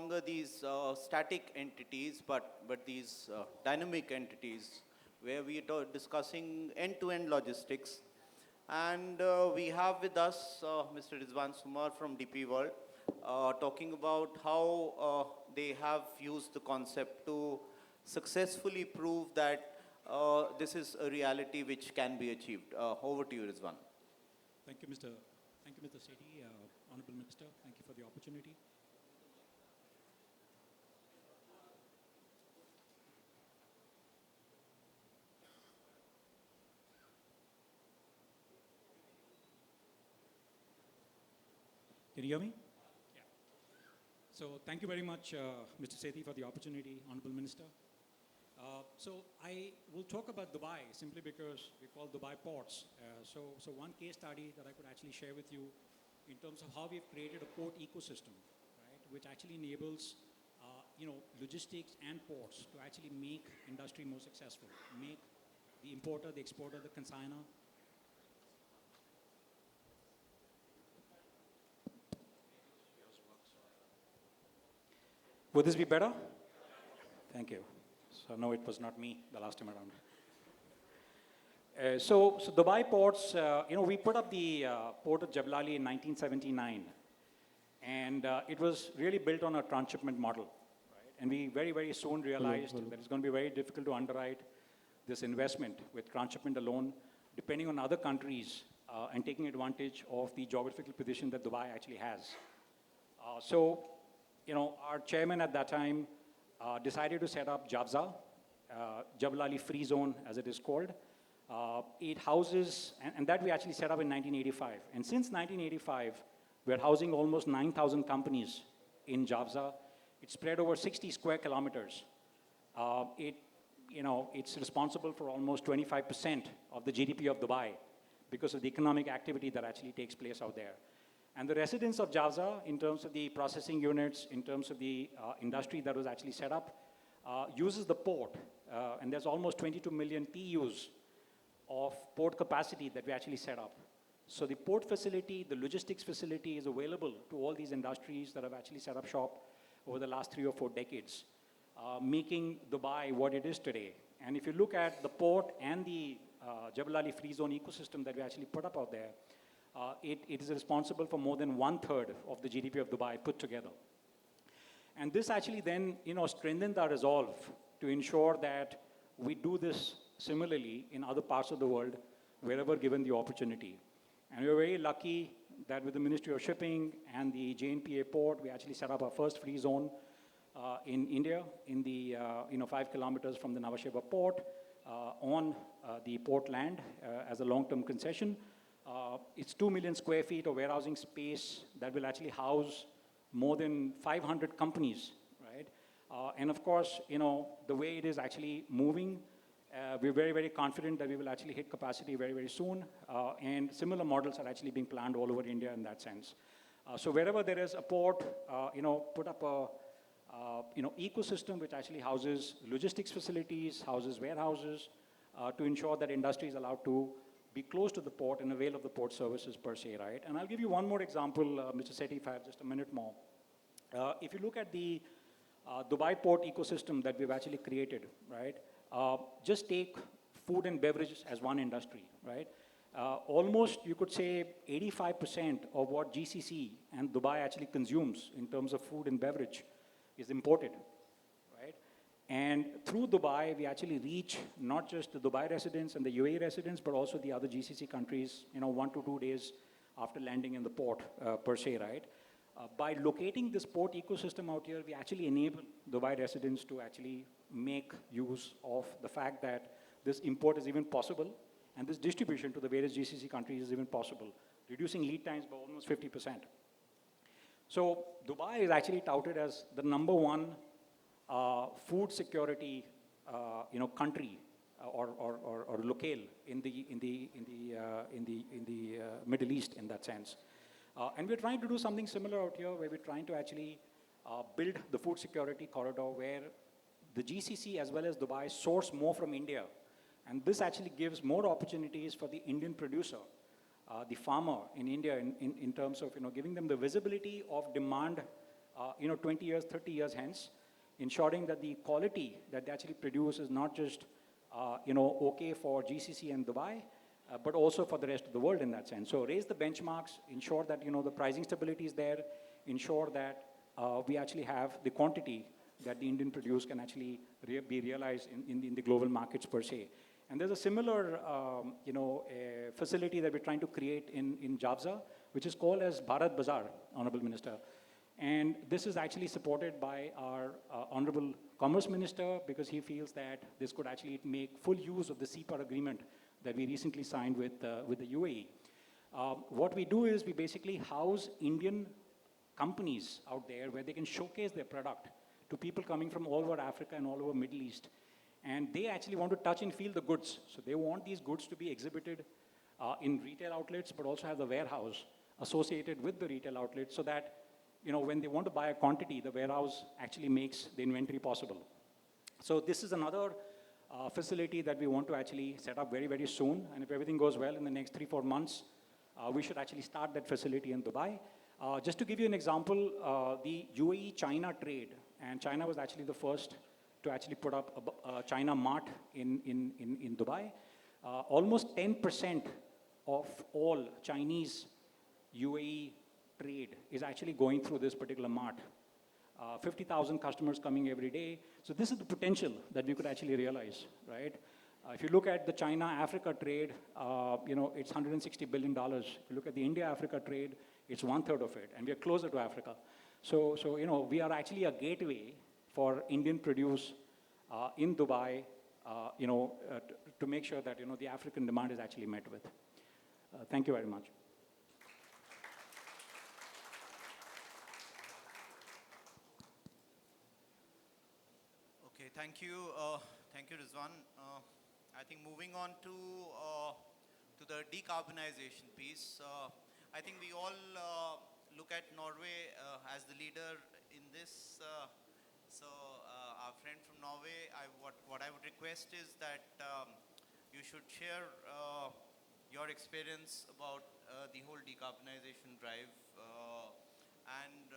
longer these static entities, but these dynamic entities where we are discussing end-to-end logistics. And we have with us Mr. Rizwan Sumar from DP World, talking about how they have used the concept to successfully prove that this is a reality which can be achieved. Over to you, Rizwan. Thank you, Mr. Sethi, Honorable Minister. Thank you for the opportunity. Can you hear me? Yeah. So thank you very much, Mr. Sethi, for the opportunity, Honorable Minister. So I will talk about Dubai simply because we call Dubai ports. So one case study that I could actually share with you in terms of how we've created a port ecosystem, right, which actually enables logistics and ports to actually make industry more successful, make the importer, the exporter, the consignor. Would this be better? Thank you. So no, it was not me the last time around. So Dubai ports, we put up the port of Jebel Ali in 1979. And it was really built on a transshipment model. Right? And we very, very soon realized that it's going to be very difficult to underwrite this investment with transshipment alone, depending on other countries and taking advantage of the geographical position that Dubai actually has. Our chairman at that time decided to set up JAVZA, Jebel Ali Free Zone, as it is called. It houses, and that we actually set up in 1985. And since 1985, we're housing almost 9,000 companies in JAVZA. It's spread over 60 square kilometers. It's responsible for almost 25% of the GDP of Dubai because of the economic activity that actually takes place out there. And the residents of JAVZA, in terms of the processing units, in terms of the industry that was actually set up, uses the port. And there's almost 22 million TEUs of port capacity that we actually set up. So the port facility, the logistics facility is available to all these industries that have actually set up shop over the last 3 or 4 decades, making Dubai what it is today. And if you look at the port and the Jebel Ali Free Zone ecosystem that we actually put up out there, it is responsible for more than 1/3 of the GDP of Dubai put together. And this actually then, strengthened our resolve to ensure that we do this similarly in other parts of the world, wherever given the opportunity. And we were very lucky that with the Ministry of Shipping and the JNPA port, we actually set up our first free zone in India, in the 5 kilometers from the Nhava Sheva port, on the port land as a long-term concession. It's 2 million square feet of warehousing space that will actually house more than 500 companies, right? And of course, the way it is actually moving, we're very, very confident that we will actually hit capacity very, very soon. And similar models are actually being planned all over India in that sense. So wherever there is a port, put up a ecosystem which actually houses logistics facilities, houses warehouses, to ensure that industry is allowed to be close to the port and avail of the port services per se, right? And I'll give you one more example, Mr. Sethi, if I have just a minute more. If you look at the Dubai port ecosystem that we've actually created, right? Just take food and beverages as one industry, right? Almost, you could say, 85% of what GCC and Dubai actually consumes in terms of food and beverage is imported, right? And through Dubai, we actually reach not just the Dubai residents and the UAE residents, but also the other GCC countries, 1 to 2 days after landing in the port, per se, right? By locating this port ecosystem out here, we actually enable Dubai residents to actually make use of the fact that this import is even possible, and this distribution to the various GCC countries is even possible, reducing lead times by almost 50%. So Dubai is actually touted as the #1 food security, country or locale in the Middle East in that sense. And we're trying to do something similar out here, where we're trying to actually build the food security corridor, where the GCC as well as Dubai source more from India. And this actually gives more opportunities for the Indian producer, the farmer in India, in terms of giving them the visibility of demand 20 years, 30 years hence, ensuring that the quality that they actually produce is not just, okay for GCC and Dubai, but also for the rest of the world in that sense. So raise the benchmarks, ensure that, the pricing stability is there, ensure that we actually have the quantity that the Indian produce can actually be realized in the global markets per se. And there's a similar, facility that we're trying to create in Javza, which is called as Bharat Bazaar, Honorable Minister. And this is actually supported by our Honorable Commerce Minister, because he feels that this could actually make full use of the CEPA agreement that we recently signed with the UAE. What we do is we basically house Indian companies out there where they can showcase their product to people coming from all over Africa and all over Middle East. And they actually want to touch and feel the goods. So they want these goods to be exhibited in retail outlets, but also have the warehouse associated with the retail outlet, so that when they want to buy a quantity, the warehouse actually makes the inventory possible. So this is another facility that we want to actually set up very, very soon. And if everything goes well in the next 3-4 months, we should actually start that facility in Dubai. Just to give you an example, the UAE-China trade, and China was actually the first to actually put up a China Mart in Dubai. Almost 10% of all Chinese UAE trade is actually going through this particular mart. 50,000 customers coming every day. So this is the potential that we could actually realize, right? If you look at the China-Africa trade, it's $160 billion. If you look at the India-Africa trade, it's 1/3 of it, and we are closer to Africa. So we are actually a gateway for Indian produce in Dubai, to make sure that, the African demand is actually met with. Thank you very much. Okay, thank you, Rizwan. I think moving on to the decarbonization piece. I think we all look at Norway as the leader in this. Our friend from Norway, what I would request is that you should share your experience about the whole decarbonization drive, and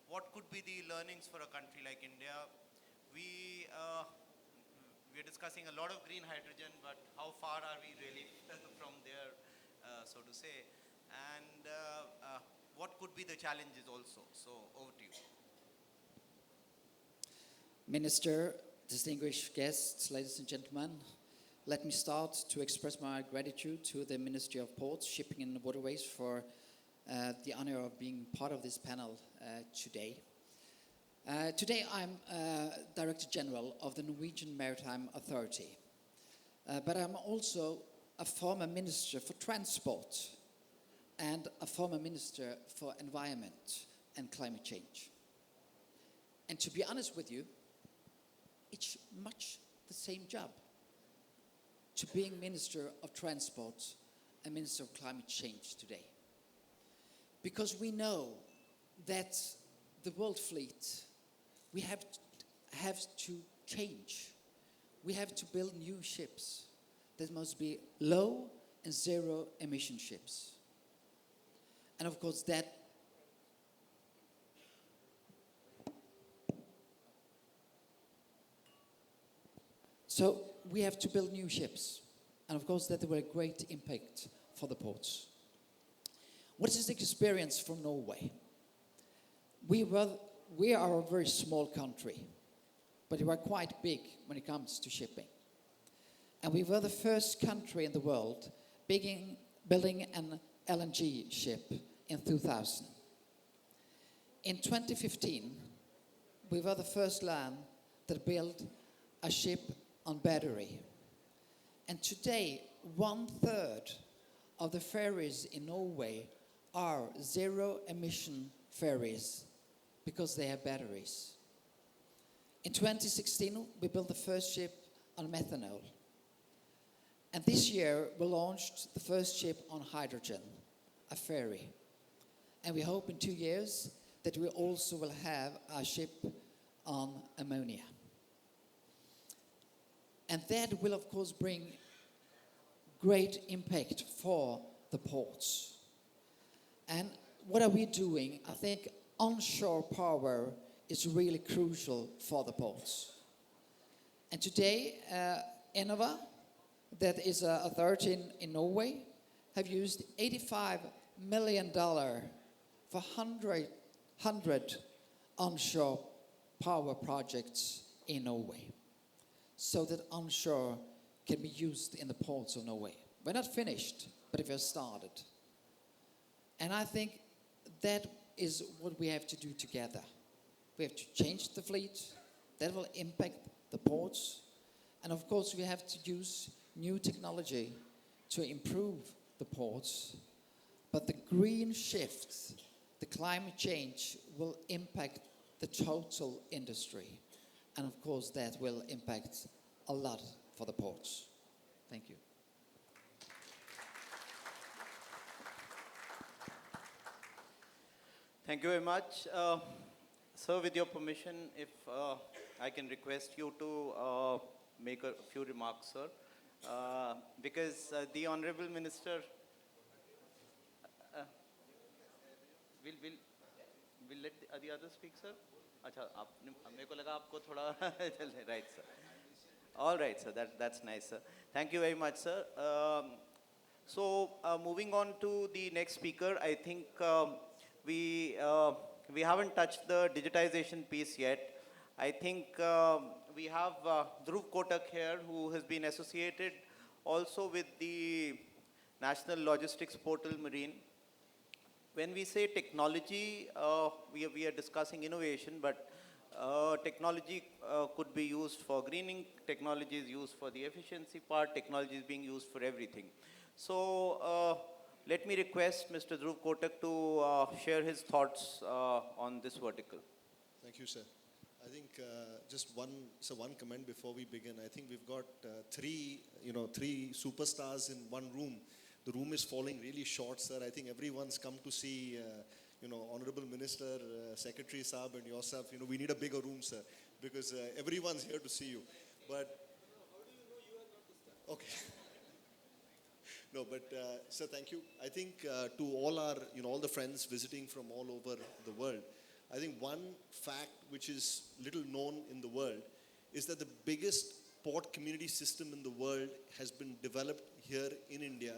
what could be the learnings for a country like India. We're discussing a lot of green hydrogen, but how far are we really from there, so to say? And what could be the challenges also? So over to you. Minister, distinguished guests, ladies and gentlemen, let me start to express my gratitude to the Ministry of Ports, Shipping and Waterways for the honor of being part of this panel today. Today I'm Director General of the Norwegian Maritime Authority, but I'm also a former Minister for Transport and a former Minister for Environment and Climate Change. And to be honest with you, it's much the same job to being Minister of Transport and Minister of Climate Change today. Because we know that the world fleet, we have to change. We have to build new ships that must be low and zero emission ships. And of course that So we have to build new ships. And of course that will have a great impact for the ports. What is the experience from Norway? We are a very small country, but we are quite big when it comes to shipping. And we were the first country in the world building an LNG ship in 2000. In 2015, we were the first land that built a ship on battery. And today, 1/3 of the ferries in Norway are zero-emission ferries because they have batteries. In 2016, we built the first ship on methanol. And this year, we launched the first ship on hydrogen, a ferry. And we hope in 2 years that we also will have a ship on ammonia. And that will, of course, bring great impact for the ports. And what are we doing? I think onshore power is really crucial for the ports. And today, Enova, that is a authority in Norway, have used $85 million for 100 onshore power projects in Norway, so that onshore can be used in the ports of Norway. We're not finished, but we've started. And I think that is what we have to do together. We have to change the fleet. That will impact the ports. And of course, we have to use new technology to improve the ports. But the green shift, the climate change, will impact the total industry. And of course, that will impact a lot for the ports. Thank you. Thank you very much. Sir, with your permission, if I can request you to make a few remarks, sir. Because the Honorable Minister will let the others speak, sir? अच्छा, मेरे को लगा आपको थोड़ा right, sir. All right, sir. That's nice, sir. Thank you very much, sir. So moving on to the next speaker, I think we haven't touched the digitization piece yet. I think we have Dhruv Kotak here, who has been associated also with the National Logistics Portal Marine. When we say technology, we are discussing innovation, but technology could be used for greening, technology is used for the efficiency part, technology is being used for everything. So let me request Mr. Dhruv Kotak to share his thoughts on this vertical. Thank you, sir. I think just one comment before we begin. I think we've got three superstars in one room. The room is falling really short, sir. I think everyone's come to see, Honorable Minister, Secretary Saab and yourself. We need a bigger room, sir, because everyone's here to see you. But how do you know you are not the star? Okay. No, but sir, thank you. I think to all our, all the friends visiting from all over the world, I think one fact which is little known in the world is that the biggest port community system in the world has been developed here in India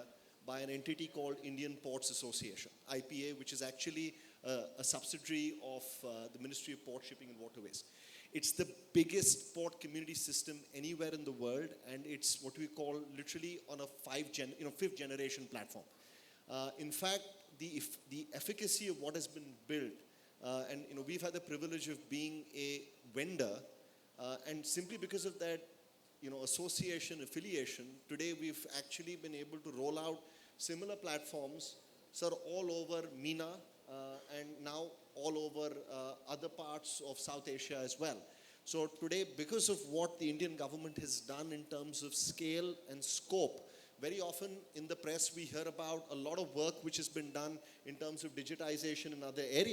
by an entity called Indian Ports Association, IPA, which is actually a subsidiary of the Ministry of Port Shipping and Waterways. It's the biggest port community system anywhere in the world, and it's what we call literally on a fifth generation platform. In fact, the efficacy of what has been built, and we've had the privilege of being a vendor, and simply because of that, association, affiliation, today we've actually been able to roll out similar platforms, sir, all over MENA, and now all over other parts of South Asia as well. So today, because of what the Indian government has done in terms of scale and scope, very often in the press we hear about a lot of work which has been done in terms of digitization in other areas.